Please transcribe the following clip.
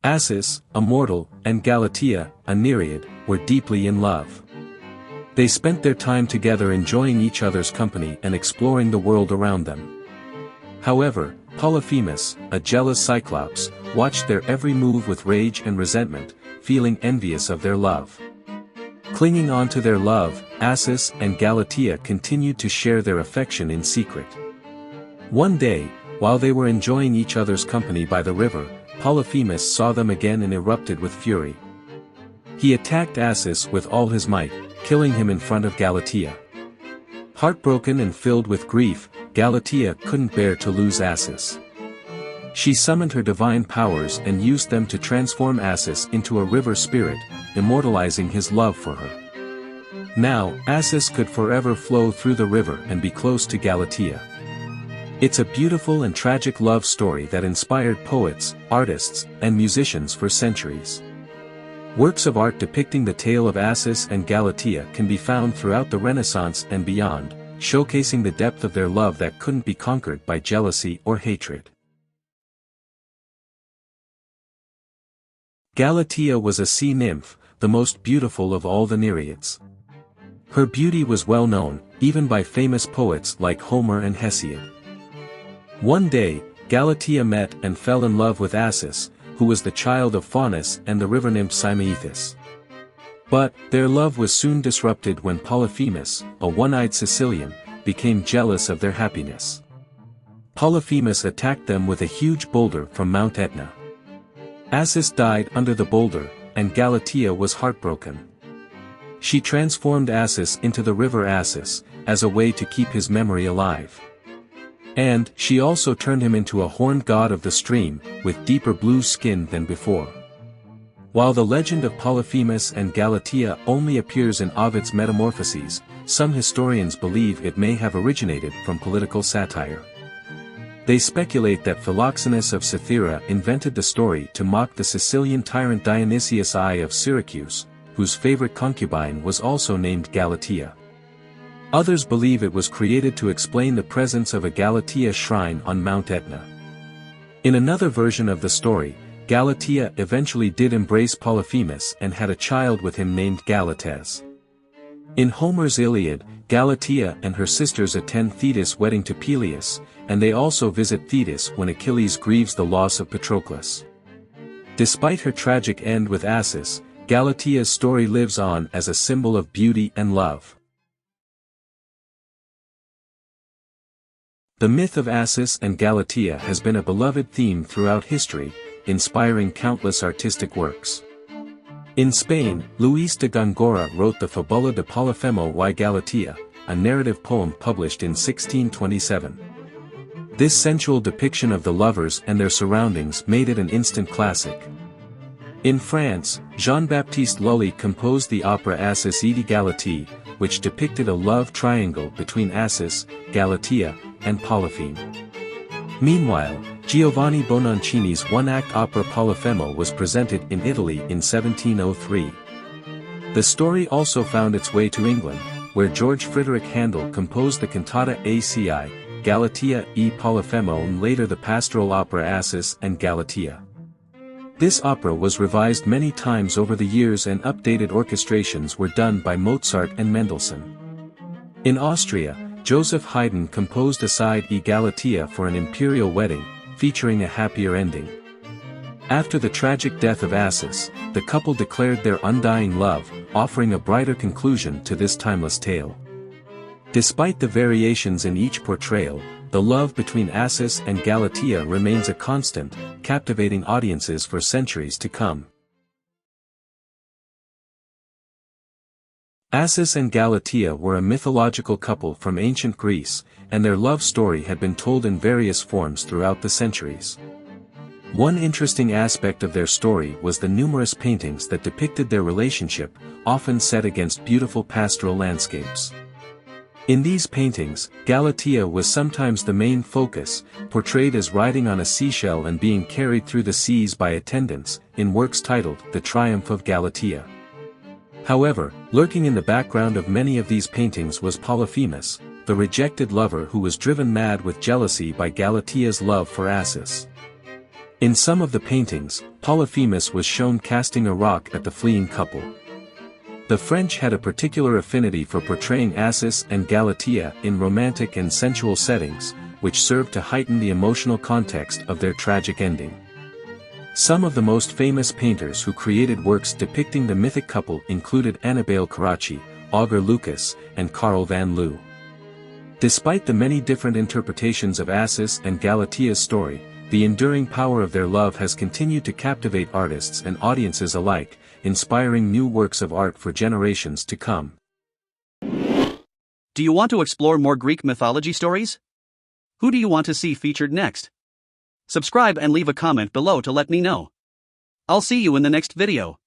Acis, a mortal, and Galatea, a Nereid, were deeply in love. They spent their time together enjoying each other's company and exploring the world around them. However, Polyphemus, a jealous Cyclops, watched their every move with rage and resentment, feeling envious of their love. Clinging on to their love, Acis and Galatea continued to share their affection in secret. One day, while they were enjoying each other's company by the river, Polyphemus saw them again and erupted with fury. He attacked Acis with all his might, killing him in front of Galatea. Heartbroken and filled with grief, Galatea couldn't bear to lose Acis. She summoned her divine powers and used them to transform Acis into a river spirit, immortalizing his love for her. Now, Acis could forever flow through the river and be close to Galatea. It's a beautiful and tragic love story that inspired poets, artists, and musicians for centuries. Works of art depicting the tale of Acis and Galatea can be found throughout the Renaissance and beyond, showcasing the depth of their love that couldn't be conquered by jealousy or hatred. Galatea was a sea nymph, the most beautiful of all the Nereids. Her beauty was well known, even by famous poets like Homer and Hesiod. One day, Galatea met and fell in love with Acis, who was the child of Faunus and the river nymph VISMYTH. But, their love was soon disrupted when Polyphemus, a one-eyed Sicilian, became jealous of their happiness. Polyphemus attacked them with a huge boulder from Mount Etna. Acis died under the boulder, and Galatea was heartbroken. She transformed Acis into the river Acis, as a way to keep his memory alive. And, she also turned him into a horned god of the stream, with deeper blue skin than before. While the legend of Polyphemus and Galatea only appears in Ovid's Metamorphoses, some historians believe it may have originated from political satire. They speculate that Philoxenus of Cythera invented the story to mock the Sicilian tyrant Dionysius I of Syracuse, whose favorite concubine was also named Galatea. Others believe it was created to explain the presence of a Galatea shrine on Mount Etna. In another version of the story, Galatea eventually did embrace Polyphemus and had a child with him named Galates. In Homer's Iliad, Galatea and her sisters attend Thetis' wedding to Peleus, and they also visit Thetis when Achilles grieves the loss of Patroclus. Despite her tragic end with Acis, Galatea's story lives on as a symbol of beauty and love. The myth of Acis and Galatea has been a beloved theme throughout history, inspiring countless artistic works. In Spain, Luis de Góngora wrote the Fábula de Polifemo y Galatea, a narrative poem published in 1627. This sensual depiction of the lovers and their surroundings made it an instant classic. In France, Jean-Baptiste Lully composed the opera Acis et Galatea, which depicted a love triangle between Acis, Galatea, and Polypheme. Meanwhile, Giovanni Bononcini's one-act opera Polifemo was presented in Italy in 1703. The story also found its way to England, where George Frederick Handel composed the cantata Aci, Galatea e Polifemo and later the pastoral opera Acis and Galatea. This opera was revised many times over the years and updated orchestrations were done by Mozart and Mendelssohn. In Austria, Joseph Haydn composed Acis e Galatea for an imperial wedding, featuring a happier ending. After the tragic death of Acis, the couple declared their undying love, offering a brighter conclusion to this timeless tale. Despite the variations in each portrayal, the love between Acis and Galatea remains a constant, captivating audiences for centuries to come. Acis and Galatea were a mythological couple from ancient Greece, and their love story had been told in various forms throughout the centuries. One interesting aspect of their story was the numerous paintings that depicted their relationship, often set against beautiful pastoral landscapes. In these paintings, Galatea was sometimes the main focus, portrayed as riding on a seashell and being carried through the seas by attendants, in works titled The Triumph of Galatea. However, lurking in the background of many of these paintings was Polyphemus, the rejected lover who was driven mad with jealousy by Galatea's love for Acis. In some of the paintings, Polyphemus was shown casting a rock at the fleeing couple. The French had a particular affinity for portraying Acis and Galatea in romantic and sensual settings, which served to heighten the emotional context of their tragic ending. Some of the most famous painters who created works depicting the mythic couple included Annibale Carracci, Auger Lucas, and Carl van Loo. Despite the many different interpretations of Acis and Galatea's story, the enduring power of their love has continued to captivate artists and audiences alike, inspiring new works of art for generations to come. Do you want to explore more Greek mythology stories? Who do you want to see featured next? Subscribe and leave a comment below to let me know. I'll see you in the next video.